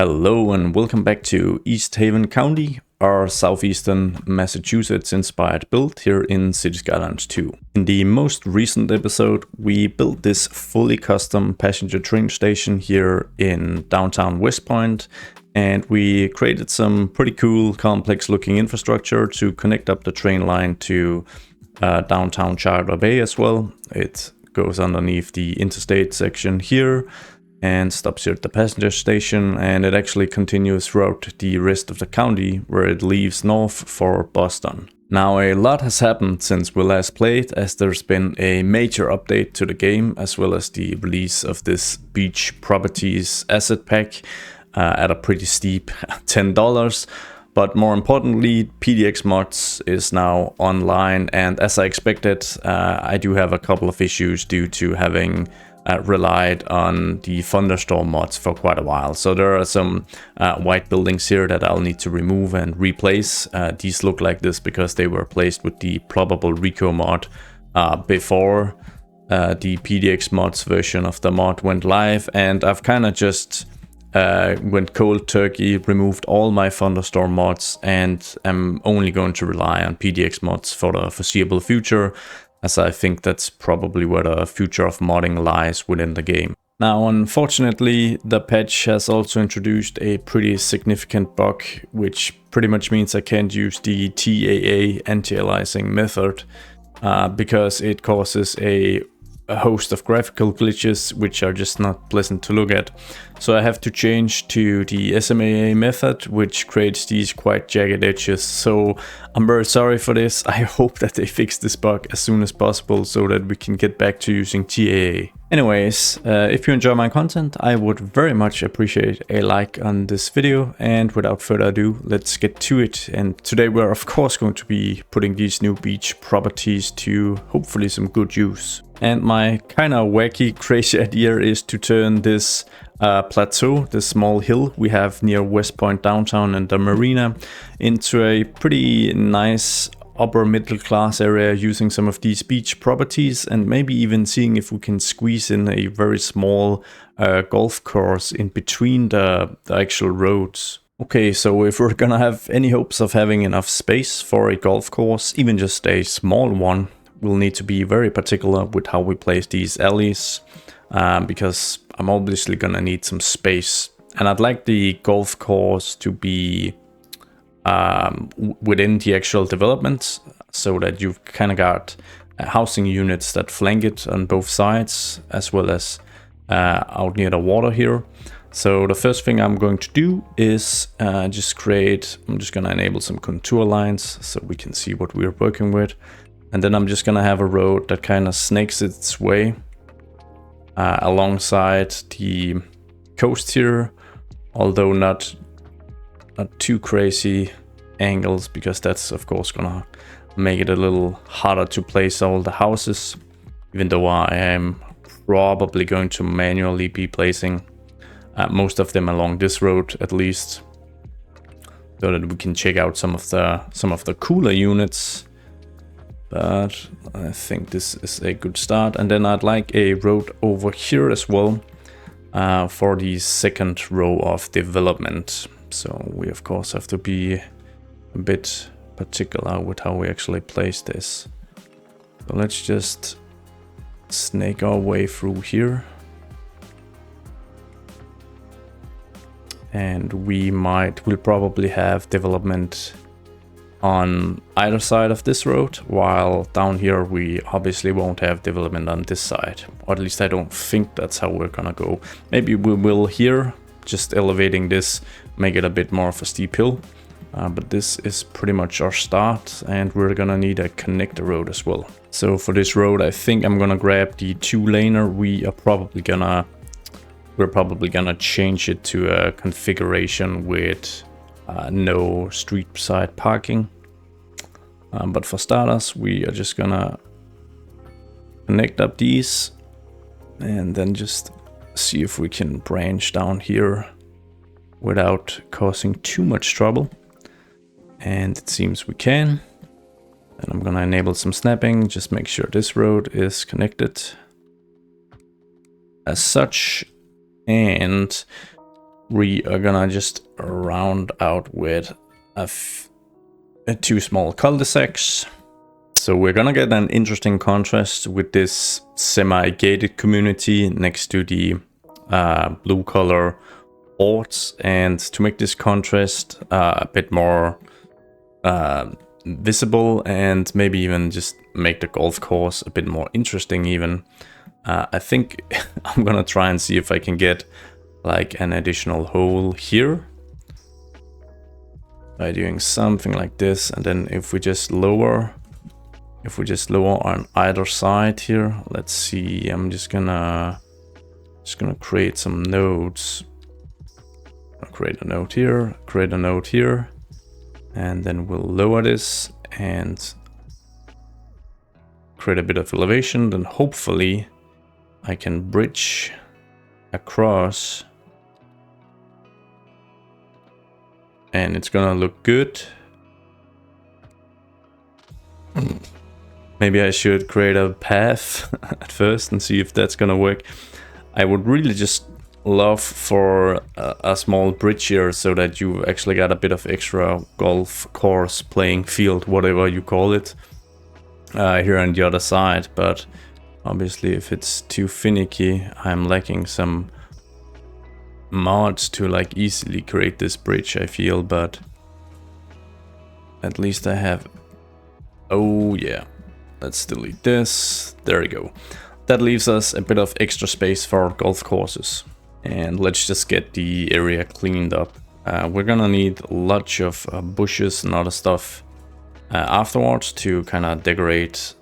Hello and welcome back to East Haven County, our southeastern Massachusetts inspired build here in City Skylines 2. In the most recent episode, we built this fully custom passenger train station here in downtown West Point, and we created some pretty cool complex looking infrastructure to connect up the train line to downtown Charter Bay as well. It goes underneath the interstate section here and stops here at the passenger station, and it actually continues throughout the rest of the county where it leaves north for Boston. Now, a lot has happened since we last played, as there's been a major update to the game as well as the release of this beach properties asset pack at a pretty steep $10. But more importantly, PDX mods is now online, and as I expected, I do have a couple of issues due to having relied on the thunderstorm mods for quite a while. So there are some white buildings here that I'll need to remove and replace. These look like this because they were placed with the probable Rico mod before the PDX mods version of the mod went live, and I've kind of just went cold turkey, removed all my thunderstorm mods, and I'm only going to rely on PDX mods for the foreseeable future, as I think that's probably where the future of modding lies within the game. Now, unfortunately, the patch has also introduced a pretty significant bug, which pretty much means I can't use the TAA anti-aliasing method because it causes a host of graphical glitches which are just not pleasant to look at. So I have to change to the SMAA method, which creates these quite jagged edges. So I'm very sorry for this. I hope that they fix this bug as soon as possible so that we can get back to using TAA. Anyways, if you enjoy my content, I would very much appreciate a like on this video, and without further ado, let's get to it. And today we're of course going to be putting these new beach properties to hopefully some good use. And my kind of wacky, crazy idea is to turn this plateau, this small hill we have near West Point downtown and the marina, into a pretty nice upper middle class area using some of these beach properties, and maybe even seeing if we can squeeze in a very small golf course in between the actual roads. Okay, so if we're gonna have any hopes of having enough space for a golf course, even just a small one, we'll need to be very particular with how we place these alleys, because I'm obviously gonna need some space, and I'd like the golf course to be within the actual development, so that you've kind of got housing units that flank it on both sides, as well as out near the water here. So the first thing I'm going to do is I'm just gonna enable some contour lines so we can see what we're working with. And then I'm just gonna have a road that kind of snakes its way alongside the coast here, although not too crazy angles, because that's of course gonna make it a little harder to place all the houses, even though I am probably going to manually be placing most of them along this road at least, so that we can check out some of the cooler units. But I think this is a good start. And then I'd like a road over here as well for the second row of development. So we of course have to be a bit particular with how we actually place this. So let's just snake our way through here. And we'll probably have development on either side of this road, while down here we obviously won't have development on this side, or at least I don't think that's how we're gonna go. Maybe we will here, just elevating this, make it a bit more of a steep hill, but this is pretty much our start, and we're gonna need a connector road as well. So for this road, I think I'm gonna grab the 2-laner. We're probably gonna change it to a configuration with no street side parking, but for starters we are just gonna connect up these and then just see if we can branch down here without causing too much trouble, and it seems we can. And I'm gonna enable some snapping, just make sure this road is connected as such. And we are gonna just round out with two small cul-de-sacs. So we're gonna get an interesting contrast with this semi-gated community next to the blue color boards, and to make this contrast a bit more visible, and maybe even just make the golf course a bit more interesting even, I think I'm gonna try and see if I can get like an additional hole here by doing something like this. And then if we just lower on either side here, let's see, I'm just gonna create some nodes. I'll create a node here, create a node here, and then we'll lower this and create a bit of elevation. Then hopefully I can bridge across and it's gonna look good. Maybe I should create a path at first and see if that's gonna work. I would really just love for a small bridge here, so that you actually got a bit of extra golf course playing field, whatever you call it, here on the other side. But obviously if it's too finicky, I'm lacking some mods to like easily create this bridge, I feel. But at least I have, oh yeah, let's delete this. There we go. That leaves us a bit of extra space for golf courses. And let's just get the area cleaned up. We're gonna need lots of bushes and other stuff afterwards to kind of decorate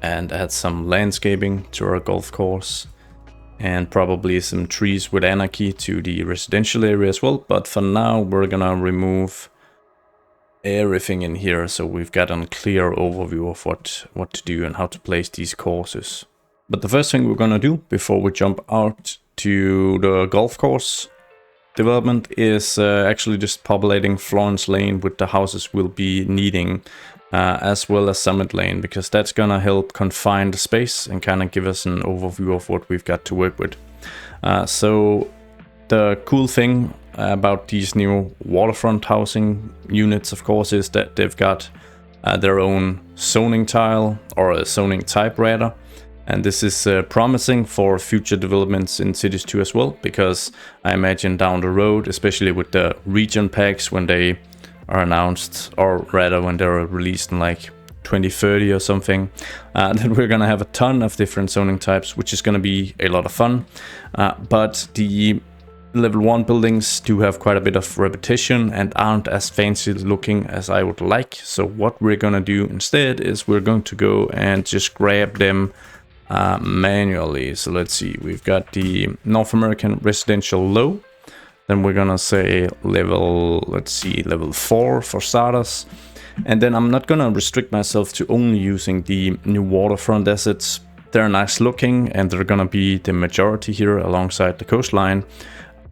and add some landscaping to our golf course. And probably some trees with Anarchy to the residential area as well. But for now, we're gonna remove everything in here, so we've got a clear overview of what to do and how to place these courses. But the first thing we're gonna do before we jump out to the golf course development is actually just populating Florence Lane with the houses we'll be needing, as well as Summit Lane, because that's gonna help confine the space and kind of give us an overview of what we've got to work with. So the cool thing about these new waterfront housing units, of course, is that they've got their own zoning tile, or a zoning type rather. And this is promising for future developments in cities too as well, because I imagine down the road, especially with the region packs when they are announced, or rather when they're released in like 2030 or something, that we're gonna have a ton of different zoning types, which is gonna be a lot of fun. But the level 1 buildings do have quite a bit of repetition and aren't as fancy looking as I would like. So what we're gonna do instead is we're going to go and just grab them manually. So let's see, we've got the North American residential low. Then we're gonna say level, let's see, level 4 for starters. And then I'm not gonna restrict myself to only using the new waterfront assets. They're nice looking and they're gonna be the majority here alongside the coastline.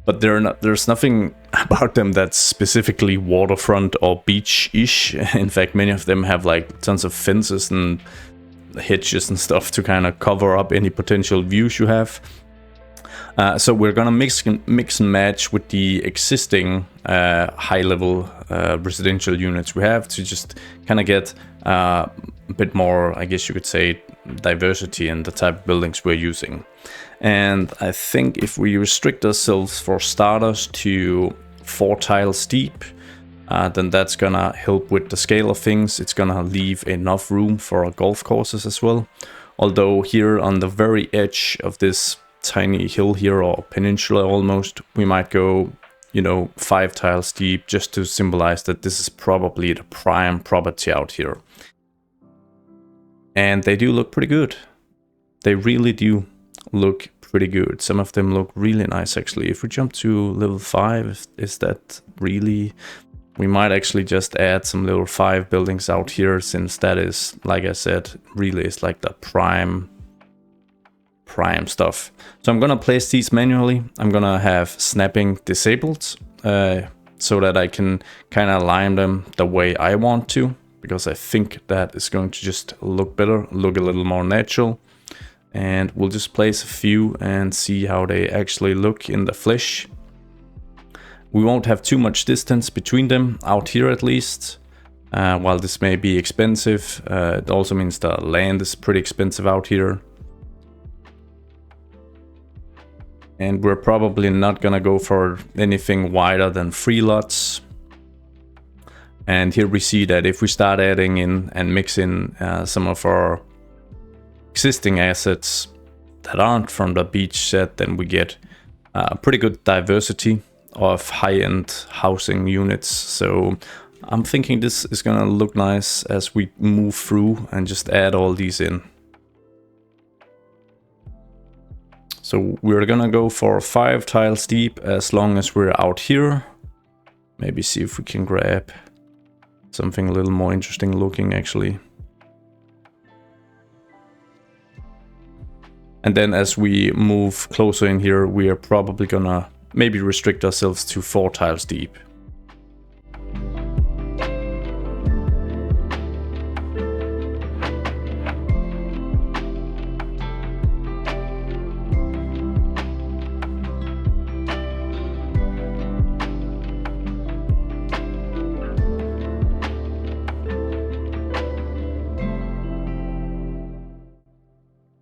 But there's nothing about them that's specifically waterfront or beach-ish. In fact, many of them have like tons of fences and hedges and stuff to kind of cover up any potential views you have. So we're gonna mix and match with the existing high-level residential units we have to just kind of get a bit more, I guess you could say, diversity in the type of buildings we're using. And I think if we restrict ourselves for starters to 4 tiles deep, then that's gonna help with the scale of things. It's gonna leave enough room for our golf courses as well. Although here on the very edge of this tiny hill here, or peninsula almost, we might go, you know, 5 tiles deep, just to symbolize that this is probably the prime property out here. And they do look pretty good. They really do look pretty good. Some of them look really nice actually. If we jump to level 5, is that really... We might actually just add some level 5 buildings out here, since that is, like I said, really is like the prime stuff. So I'm gonna place these manually. I'm gonna have snapping disabled, so that I can kind of align them the way I want to, because I think that is going to just look better, look a little more natural. And we'll just place a few and see how they actually look in the flesh. We won't have too much distance between them, out here at least. While this may be expensive, it also means the land is pretty expensive out here. And we're probably not gonna go for anything wider than 3 lots. And here we see that if we start adding in and mixing some of our existing assets that aren't from the beach set, then we get pretty good diversity of high-end housing units. So I'm thinking this is gonna look nice as we move through and just add all these in. So we're gonna go for 5 tiles deep as long as we're out here. Maybe see if we can grab something a little more interesting looking actually. And then as we move closer in here, we are probably gonna maybe restrict ourselves to 4 tiles deep.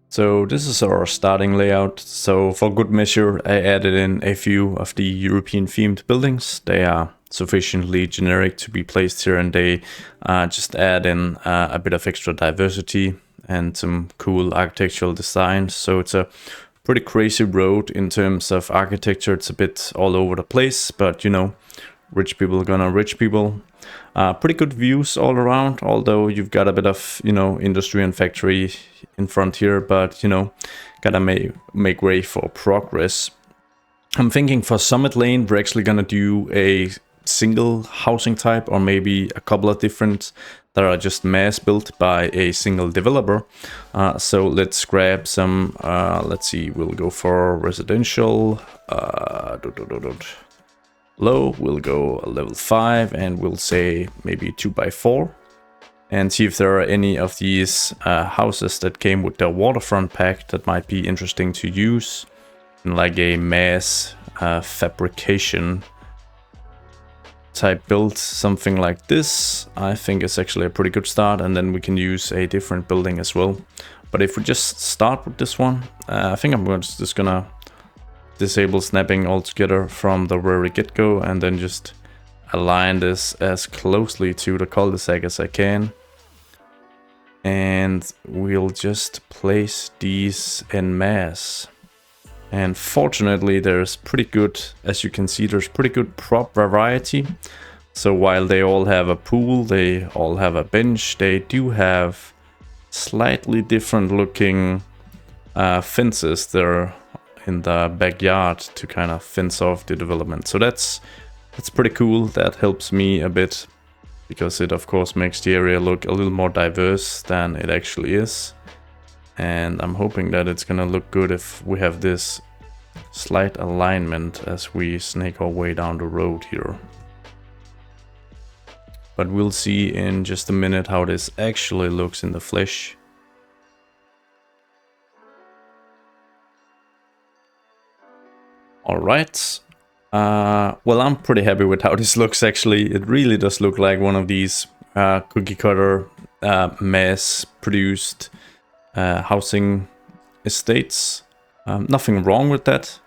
So this is our starting layout. So for good measure, I added in a few of the European themed buildings. They are sufficiently generic to be placed here, and they just add in a bit of extra diversity and some cool architectural design. So it's a pretty crazy road in terms of architecture. It's a bit all over the place, but you know, rich people gonna rich people. Pretty good views all around, although you've got a bit of, you know, industry and factory in front here, but you know, gotta make way for progress. I'm thinking for Summit Lane, we're actually gonna do a single housing type, or maybe a couple of different that are just mass built by a single developer. So let's grab some, let's see, we'll go for residential, low, we'll go a level 5, and we'll say maybe 2x4, and see if there are any of these houses that came with the waterfront pack that might be interesting to use in like a mass fabrication type build. Something like this I think is actually a pretty good start, and then we can use a different building as well. But if we just start with this one, I think I'm just gonna disable snapping altogether from the very get-go, and then just align this as closely to the cul-de-sac as I can. And we'll just place these en masse. And fortunately there's pretty good, as you can see, there's pretty good prop variety. So while they all have a pool, they all have a bench, they do have slightly different looking fences there in the backyard to kind of fence off the development. So that's pretty cool. That helps me a bit, because it of course makes the area look a little more diverse than it actually is. And I'm hoping that it's gonna look good if we have this slight alignment as we snake our way down the road here. But we'll see in just a minute how this actually looks in the flesh. All right. Well, I'm pretty happy with how this looks actually. It really does look like one of these cookie cutter mass produced housing estates. Nothing wrong with that.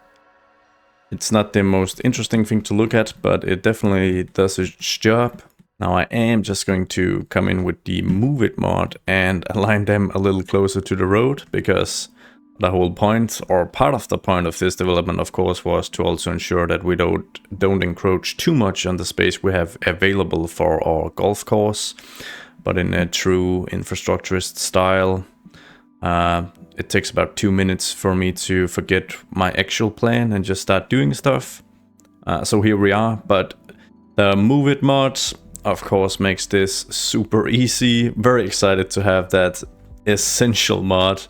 It's not the most interesting thing to look at, but it definitely does its job. Now I am just going to come in with the Move It mod and align them a little closer to the road, because the whole point, or part of the point of this development, of course, was to also ensure that we don't encroach too much on the space we have available for our golf course. But in a true infrastructurist style, it takes about 2 minutes for me to forget my actual plan and just start doing stuff. So here we are, but the Move It mod, of course, makes this super easy. Very excited to have that essential mod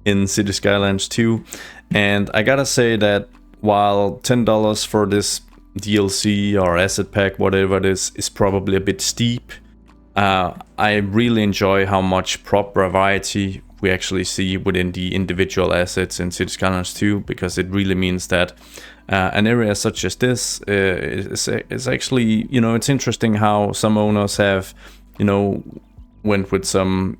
in City Skylines 2. And I gotta say that while $10 for this DLC or asset pack, whatever it is probably a bit steep, I really enjoy how much prop variety we actually see within the individual assets in City Skylines 2, because it really means that an area such as this is actually, you know, it's interesting how some owners have, you know, went with some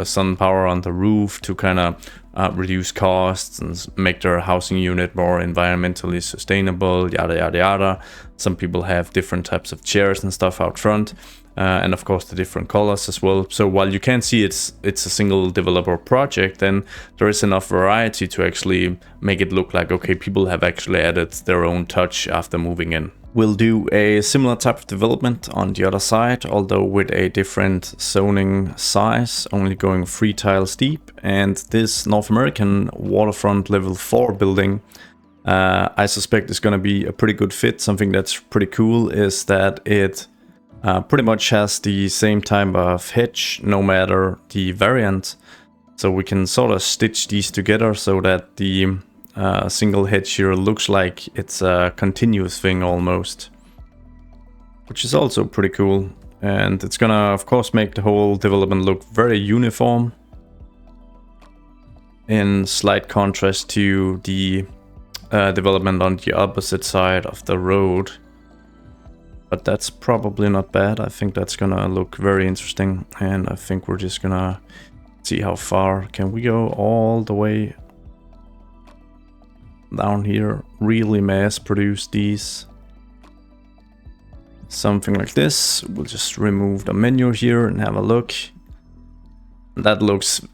sun power on the roof to kind of reduce costs and make their housing unit more environmentally sustainable, yada yada yada. Some people have different types of chairs and stuff out front, and of course the different colors as well. So while you can see it's a single developer project, then there is enough variety to actually make it look like, okay, people have actually added their own touch after moving in. We'll do a similar type of development on the other side, although with a different zoning size, only going 3 tiles deep. And this North American waterfront level 4 building, I suspect is going to be a pretty good fit. Something that's pretty cool is that it pretty much has the same type of hedge, no matter the variant. So we can sort of stitch these together so that the single hedge here looks like it's a continuous thing almost, which is also pretty cool. And it's gonna of course make the whole development look very uniform, in slight contrast to the development on the opposite side of the road. But that's probably not bad. I think that's gonna look very interesting, and I think we're just gonna see how far can we go. All the way down here, really mass produce these. Something like this. We'll just remove the menu here and have a look. That looks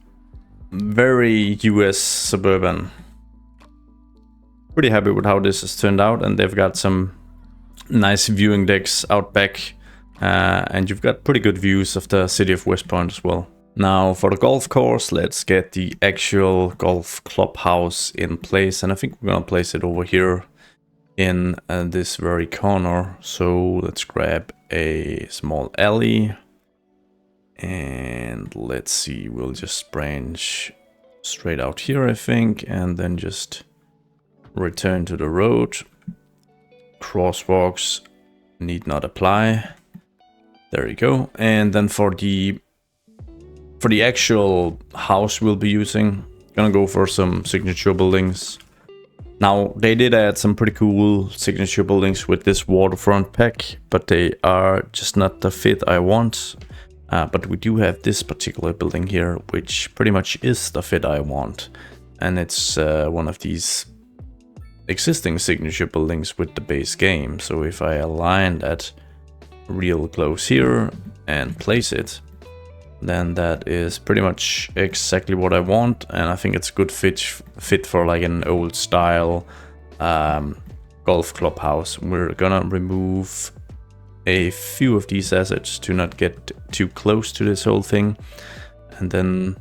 very US Suburban. Pretty happy with how this has turned out, and they've got some nice viewing decks out back, and you've got pretty good views of the city of West Point as well. Now for the golf course, let's get the actual golf clubhouse in place, and I think we're gonna place it over here in this very corner. So let's grab a small alley, and let's see, we'll just branch straight out here, I think, and then just return to the road. Crosswalks need not apply. There you go. And then for the actual house we'll be using, gonna go for some signature buildings. Now they did add some pretty cool signature buildings with this waterfront pack, but they are just not the fit I want. But we do have this particular building here, which pretty much is the fit I want, and it's one of these existing signature buildings with the base game. So if I align that real close here and place it, then that is pretty much exactly what I want, and I think it's a good fit for like an old style golf clubhouse. We're gonna remove a few of these assets to not get too close to this whole thing, and then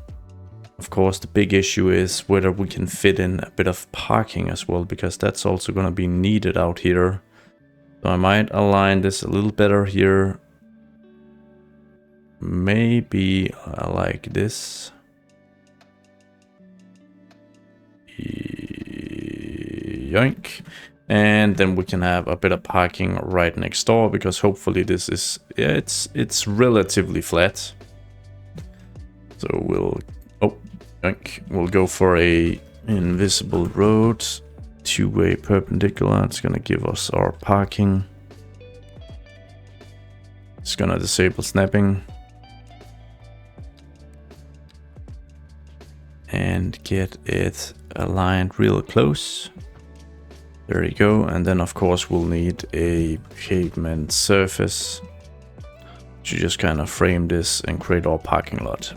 of course the big issue is whether we can fit in a bit of parking as well, because that's also gonna be needed out here. So I might align this a little better here. Maybe like this. Yoink. And then we can have a bit of parking right next door, because hopefully this is, yeah, it's relatively flat. So we'll, oh, yoink. We'll go for a invisible road, two-way perpendicular. It's gonna give us our parking. It's gonna disable snapping. And get it aligned real close. There you go. And then of course we'll need a pavement surface to just kind of frame this and create our parking lot.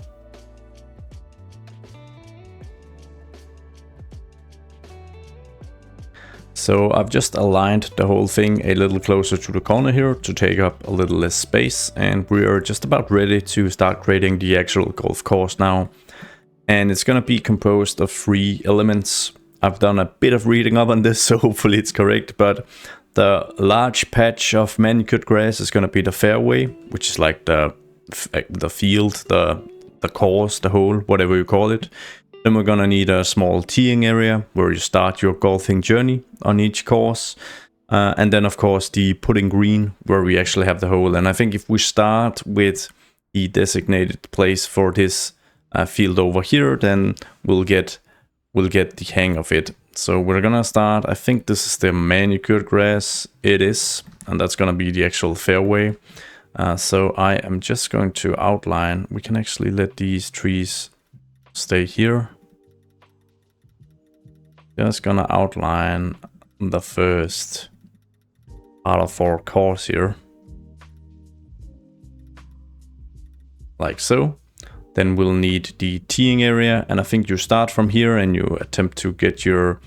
So I've just aligned the whole thing a little closer to the corner here to take up a little less space, and we are just about ready to start creating the actual golf course now. And it's going to be composed of 3 elements. I've done a bit of reading up on this, so hopefully it's correct. But the large patch of manicured grass is going to be the fairway, which is like the field, the course, the hole, whatever you call it. Then we're going to need a small teeing area where you start your golfing journey on each course. And then, of course, the putting green where we actually have the hole. And I think if we start with the designated place for this field over here, then we'll get the hang of it. So we're gonna start, I think this is the manicured grass. It is, and that's gonna be the actual fairway. So I am just going to outline. We can actually let these trees stay here. Just gonna outline the first part of our course here. Like so. Then we'll need the teeing area, and I think you start from here and you attempt to get your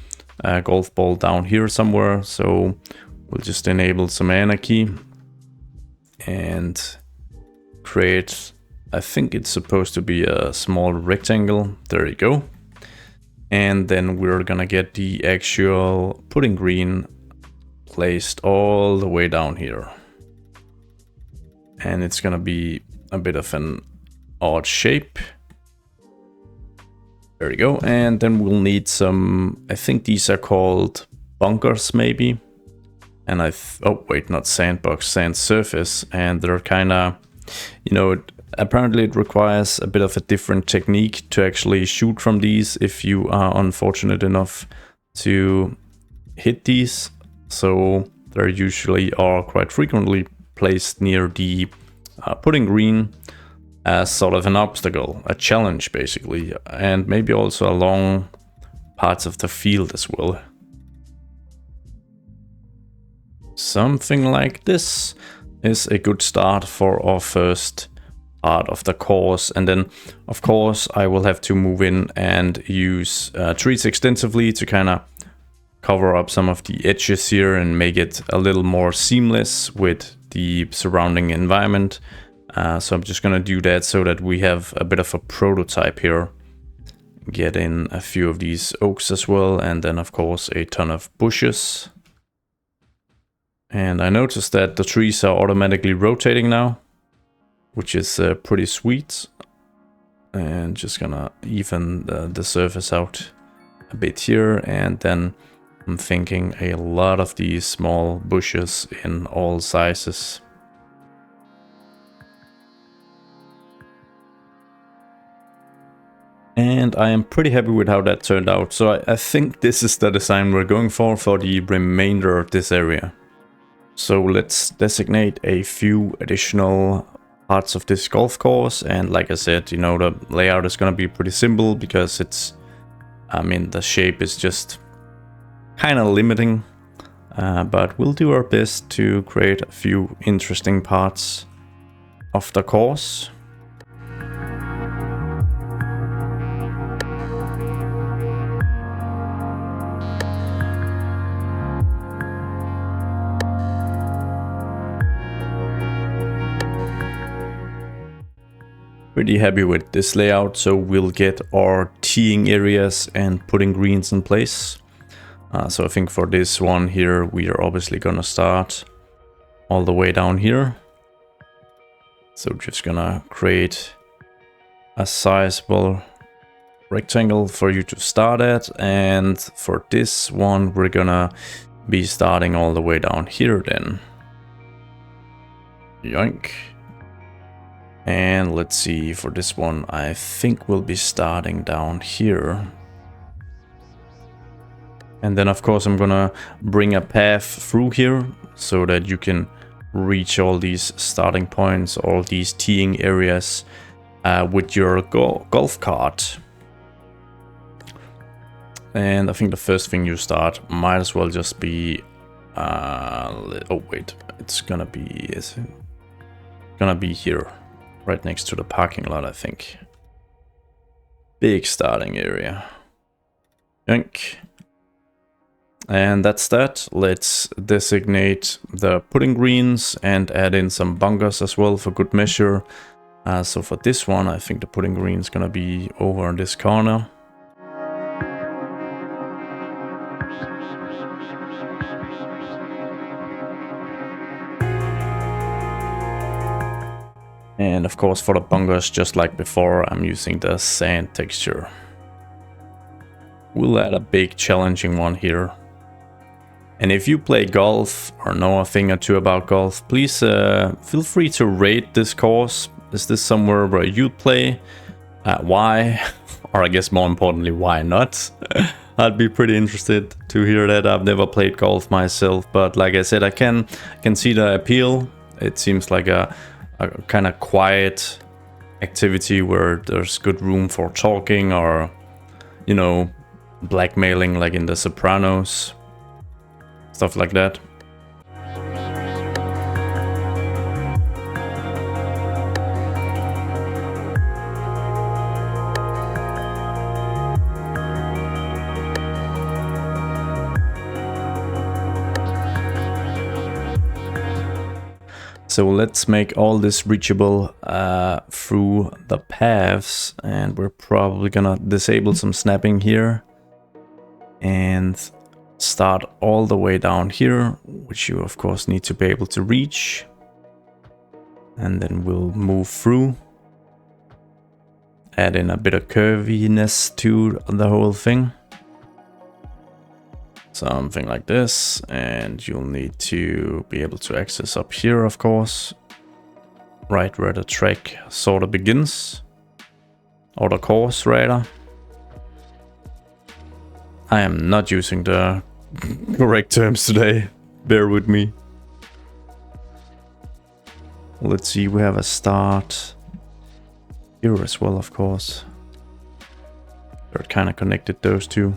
golf ball down here somewhere. So we'll just enable some Anarchy and create, I think it's supposed to be a small rectangle. There you go. And then we're gonna get the actual putting green placed all the way down here. And it's gonna be a bit of an odd shape. There we go. And then we'll need some, I think these are called bunkers maybe. And oh wait, not sandbox, sand surface. And they're kind of, you know, apparently it requires a bit of a different technique to actually shoot from these if you are unfortunate enough to hit these. So they're usually or quite frequently placed near the putting green as sort of an obstacle, a challenge basically, and maybe also along parts of the field as well. Something like this is a good start for our first part of the course. And then of course I will have to move in and use trees extensively to kind of cover up some of the edges here and make it a little more seamless with the surrounding environment. So I'm just gonna do that so that we have a bit of a prototype here. Get in a few of these oaks as well, and then of course a ton of bushes. And I noticed that the trees are automatically rotating now, which is pretty sweet. And just gonna even the surface out a bit here, and then I'm thinking a lot of these small bushes in all sizes. And I am pretty happy with how that turned out. So I think this is the design we're going for the remainder of this area. So let's designate a few additional parts of this golf course. And like I said, you know, the layout is going to be pretty simple because it's, I mean, the shape is just kind of limiting. But we'll do our best to create a few interesting parts of the course. Pretty happy with this layout, so we'll get our teeing areas and putting greens in place. So I think for this one here, we are obviously gonna start all the way down here. So just gonna create a sizable rectangle for you to start at, and for this one we're gonna be starting all the way down here then. Yoink. And let's see, for this one, I think we'll be starting down here. And then of course I'm gonna bring a path through here so that you can reach all these starting points, all these teeing areas with your golf cart. And I think the first thing you start might as well just be, oh wait, it's gonna be, is it gonna be here. Right next to the parking lot, I think. Big starting area. Yoink. And that's that. Let's designate the putting greens and add in some bunkers as well for good measure. So for this one, I think the putting green is gonna be over in this corner. And of course for the bunkers, just like before, I'm using the sand texture. We'll add a big challenging one here. And if you play golf or know a thing or two about golf, please feel free to rate this course. Is this somewhere where you'd play? Why? Or I guess more importantly, why not? I'd be pretty interested to hear that. I've never played golf myself, but like I said, I can see the appeal. It seems like a kind of quiet activity where there's good room for talking or, you know, blackmailing like in The Sopranos, stuff like that. So let's make all this reachable through the paths, and we're probably gonna disable some snapping here and start all the way down here, which you of course need to be able to reach, and then we'll move through, add in a bit of curviness to the whole thing. Something like this, and you'll need to be able to access up here, of course, right where the track sort of begins, or the course rather. I am not using the correct terms today, bear with me. Let's see, we have a start here as well, of course. They're kind of connected, those two.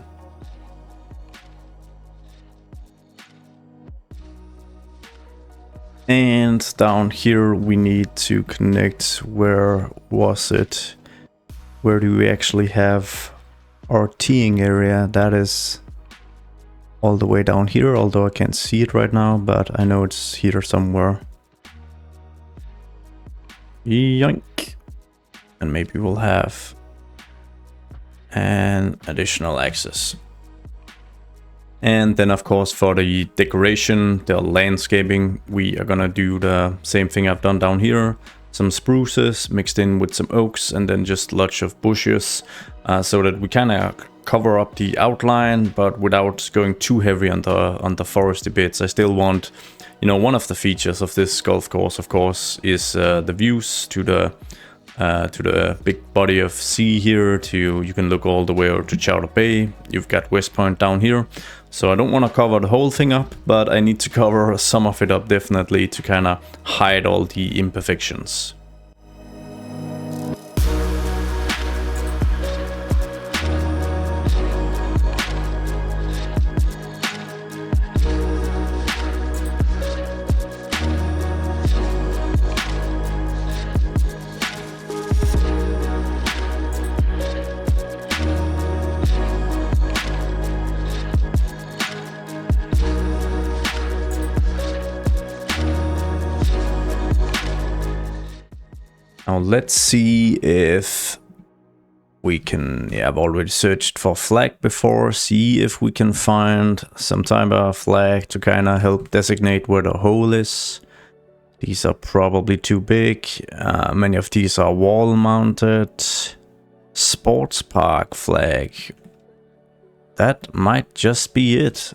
And down here we need to connect, where was it? Where do we actually have our teeing area? That is all the way down here, although I can't see it right now, but I know it's here somewhere. Yoink. And maybe we'll have an additional access. And then of course for the decoration, the landscaping, we are gonna do the same thing I've done down here. Some spruces mixed in with some oaks, and then just lots of bushes, so that we kind of cover up the outline, but without going too heavy on the foresty bits. I still want, you know, one of the features of this golf course, of course, is the views to the big body of sea here. You can look all the way over to Chowder Bay. You've got West Point down here. So I don't want to cover the whole thing up, but I need to cover some of it up definitely to kind of hide all the imperfections. Now let's see if we can, I've already searched for flag before, see if we can find some type of flag to kind of help designate where the hole is. These are probably too big. Many of these are wall mounted. Sports park flag. That might just be it.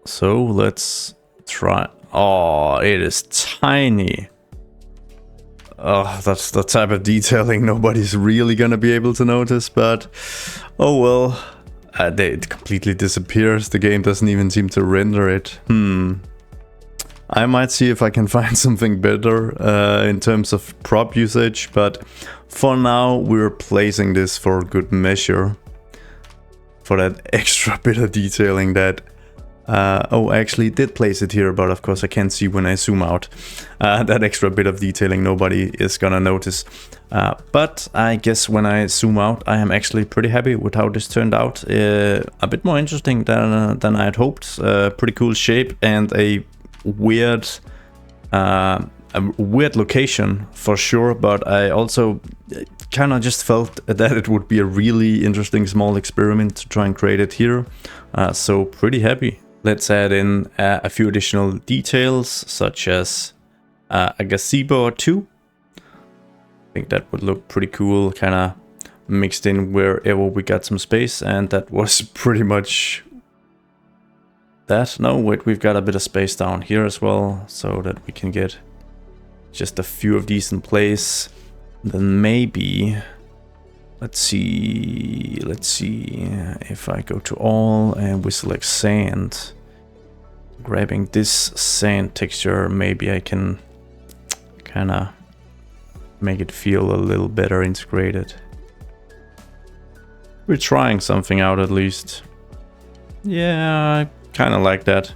So let's try. Oh, it is tiny. Oh, that's the type of detailing nobody's really gonna be able to notice, but oh well. It completely disappears. The game doesn't even seem to render it. I might see if I can find something better in terms of prop usage, but for now we're placing this for good measure. For that extra bit of detailing that... oh, I actually did place it here, but of course I can't see when I zoom out. That extra bit of detailing nobody is gonna notice. But I guess when I zoom out, I am actually pretty happy with how this turned out. A bit more interesting than I had hoped. Pretty cool shape and a weird location for sure, but I also kind of just felt that it would be a really interesting small experiment to try and create it here. So pretty happy. Let's add in a few additional details, such as a gazebo or two. I think that would look pretty cool, kind of mixed in wherever we got some space, and that was pretty much that. No, wait, we've got a bit of space down here as well, so that we can get just a few of these in place. Then maybe Let's see if I go to all and we select sand. Grabbing this sand texture, maybe I can kind of make it feel a little better integrated. We're trying something out at least. Yeah, I kind of like that.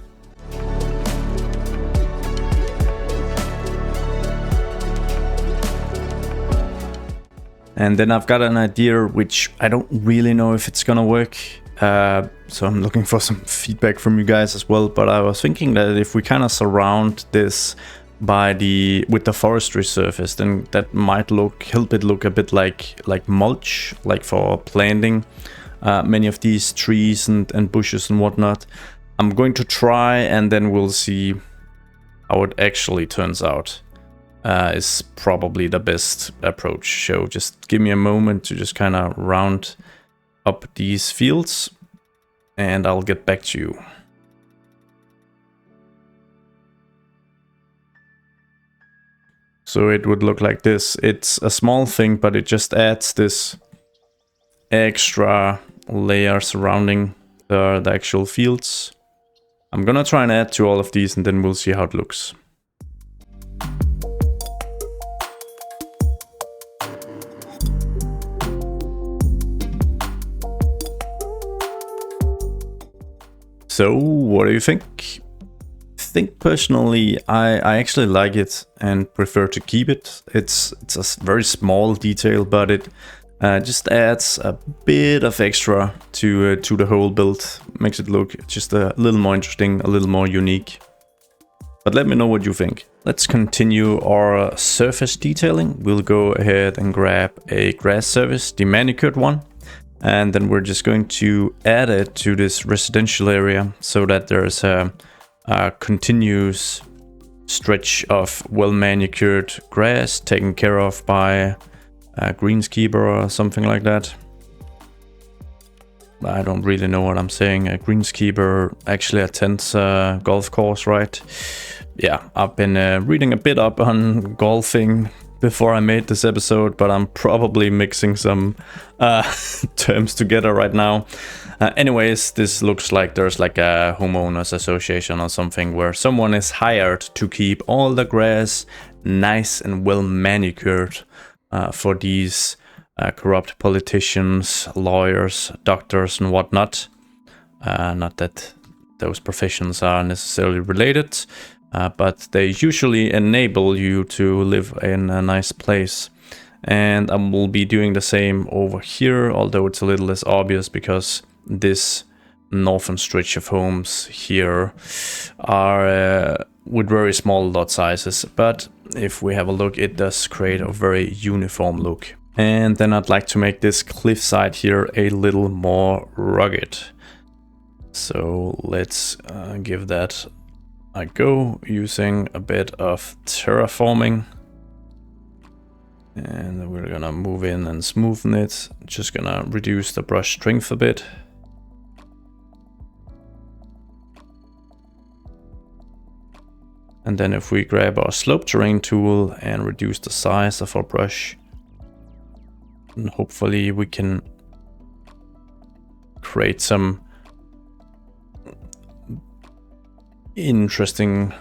And then I've got an idea which I don't really know if it's gonna work. So I'm looking for some feedback from you guys as well. But I was thinking that if we kind of surround this with the forestry surface, then that might help it look a bit like mulch, like for planting many of these trees and bushes and whatnot. I'm going to try, and then we'll see how it actually turns out. Is probably the best approach. So just give me a moment to just kind of round up these fields and I'll get back to you. So it would look like this. It's a small thing, but it just adds this extra layer surrounding the actual fields. I'm gonna try and add to all of these and then we'll see how it looks. So, what do you think? I think personally, I actually like it and prefer to keep it. It's a very small detail, but it just adds a bit of extra to the whole build. Makes it look just a little more interesting, a little more unique. But let me know what you think. Let's continue our surface detailing. We'll go ahead and grab a grass surface, the manicured one. And then we're just going to add it to this residential area so that there's a continuous stretch of well-manicured grass taken care of by a greenskeeper or something like that. I don't really know what I'm saying. A greenskeeper actually attends a golf course, right? Yeah, I've been reading a bit up on golfing before I made this episode, but I'm probably mixing some terms together right now. Anyways, this looks like there's like a homeowners association or something where someone is hired to keep all the grass nice and well manicured for these corrupt politicians, lawyers, doctors and whatnot. Not that those professions are necessarily related, but they usually enable you to live in a nice place. And I will be doing the same over here, although it's a little less obvious because this northern stretch of homes here are with very small lot sizes. But if we have a look, it does create a very uniform look. And then I'd like to make this cliffside here a little more rugged. So let's give that a go using a bit of terraforming. And we're gonna move in and smoothen it. Just gonna reduce the brush strength a bit. And then if we grab our slope terrain tool and reduce the size of our brush, and hopefully we can create some interesting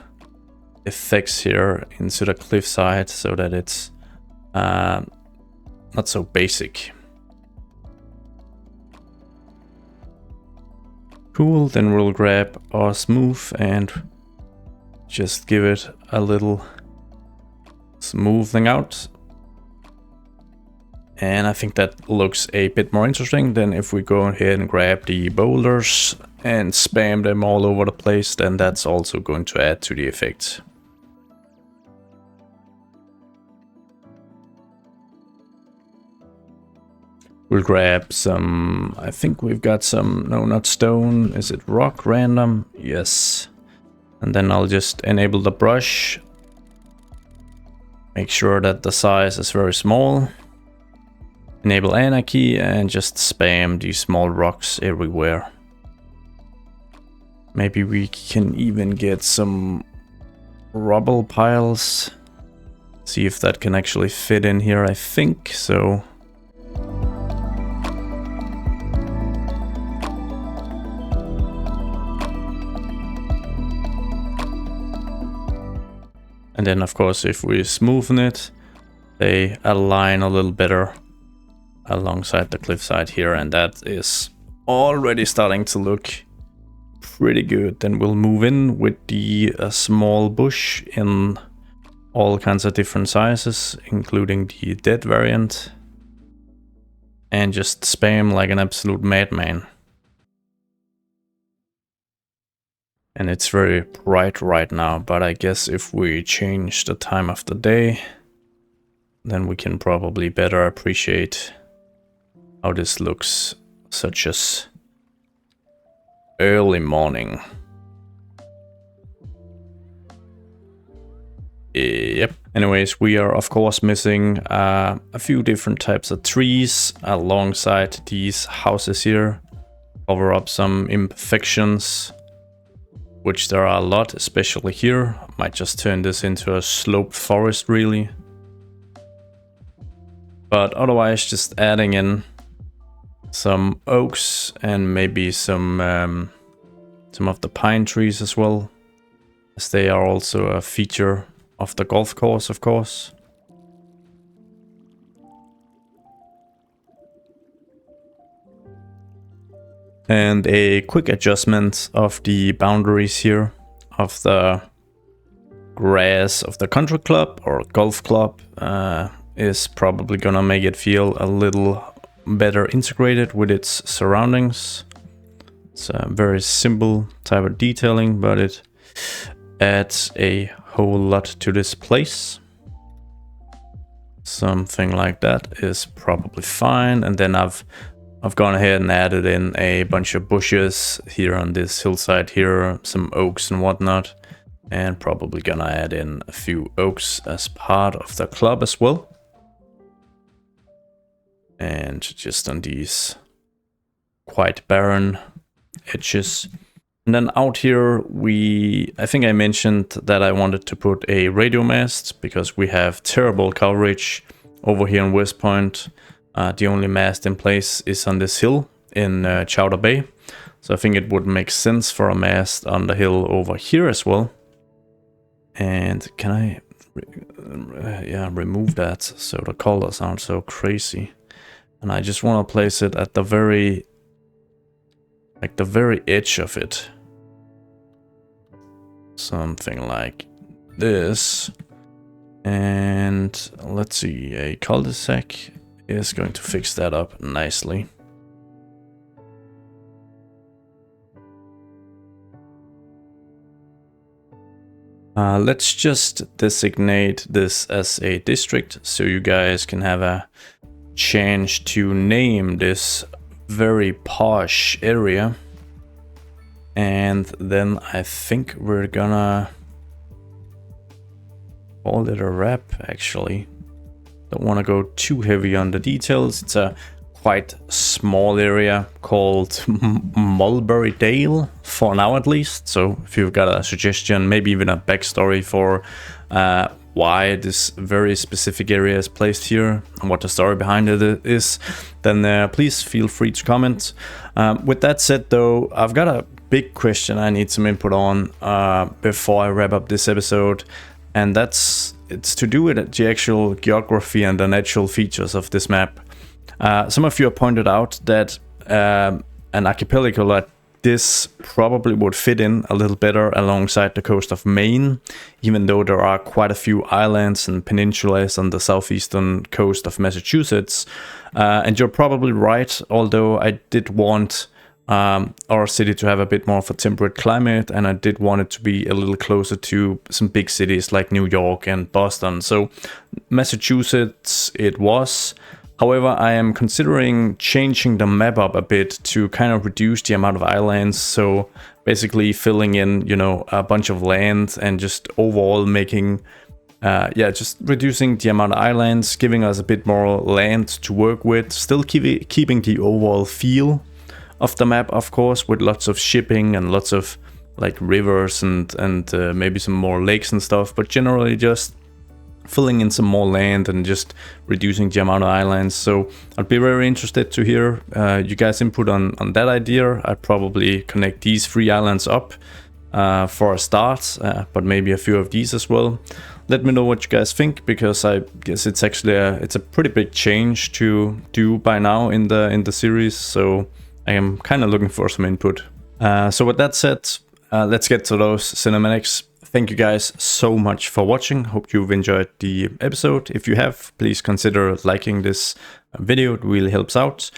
effects here into the cliffside so that it's not so basic. Cool, then we'll grab our smooth and just give it a little smoothing out. And I think that looks a bit more interesting than if we go ahead and grab the boulders and spam them all over the place, then that's also going to add to the effect. We'll grab some, I think we've got some, no, not stone, is it rock random? Yes. And then I'll just enable the brush. Make sure that the size is very small. Enable Anarchy and just spam these small rocks everywhere. Maybe we can even get some rubble piles. See if that can actually fit in here, I think so. And then of course if we smoothen it, they align a little better alongside the cliffside here, and that is already starting to look pretty good. Then we'll move in with the small bush in all kinds of different sizes, including the dead variant, and just spam like an absolute madman. And it's very bright right now, but I guess if we change the time of the day, then we can probably better appreciate how this looks, such as early morning. Yep. Anyways, we are of course missing a few different types of trees alongside these houses here. Cover up some imperfections, which there are a lot, especially here. Might just turn this into a sloped forest really. But otherwise just adding in some oaks and maybe some of the pine trees as well, as they are also a feature of the golf course, of course. And a quick adjustment of the boundaries here of the grass of the country club or golf club is probably gonna make it feel a little better integrated with its surroundings. It's a very simple type of detailing, but it adds a whole lot to this place. Something like that is probably fine. And then I've gone ahead and added in a bunch of bushes here on this hillside here, some oaks and whatnot, and probably gonna add in a few oaks as part of the club as well. And just on these quite barren edges. And then out here, I think I mentioned that I wanted to put a radio mast because we have terrible coverage over here in West Point. The only mast in place is on this hill in Chowder Bay. So I think it would make sense for a mast on the hill over here as well. And can I remove that so the colors aren't so crazy. And I just want to place it at the very edge of it. Something like this. And let's see, a cul-de-sac is going to fix that up nicely. Let's just designate this as a district so you guys can have a chance to name this very posh area. And then I think we're gonna call it a wrap, actually. Don't want to go too heavy on the details. It's a quite small area called Mulberry Dale, for now at least. So if you've got a suggestion, maybe even a backstory for why this very specific area is placed here and what the story behind it is, then please feel free to comment. With that said though, I've got a big question I need some input on before I wrap up this episode, and it's to do with the actual geography and the natural features of this map. Some of you have pointed out that an archipelago like this probably would fit in a little better alongside the coast of Maine, even though there are quite a few islands and peninsulas on the southeastern coast of Massachusetts. And you're probably right, although I did want our city to have a bit more of a temperate climate, and I did want it to be a little closer to some big cities like New York and Boston. So Massachusetts it was. However, I am considering changing the map up a bit to kind of reduce the amount of islands. So basically filling in, you know, a bunch of land and just overall making, just reducing the amount of islands, giving us a bit more land to work with, still keeping the overall feel of the map, of course, with lots of shipping and lots of like rivers and maybe some more lakes and stuff, but generally just filling in some more land and just reducing the amount of islands. So I'd be very interested to hear you guys' input on that idea. I'd probably connect these 3 islands up for a start, but maybe a few of these as well. let me know what you guys think, because I guess it's actually it's a pretty big change to do by now in the series. So I am kind of looking for some input. So with that said, let's get to those cinematics. Thank you guys so much for watching. Hope you've enjoyed the episode. If you have, please consider liking this video. It really helps out.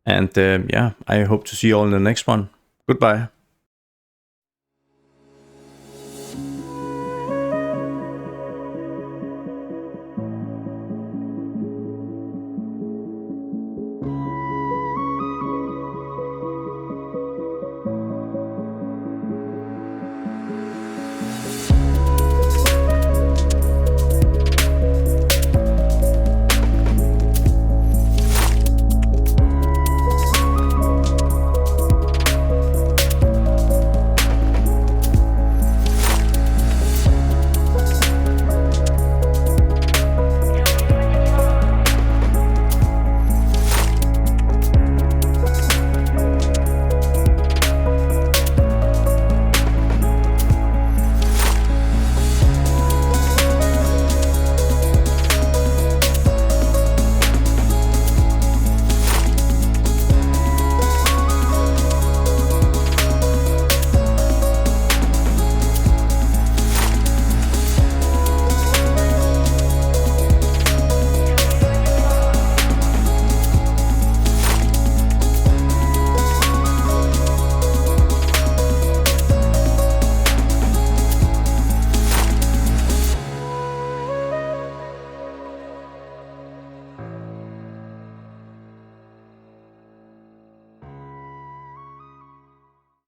And yeah, I hope to see you all in the next one. Goodbye.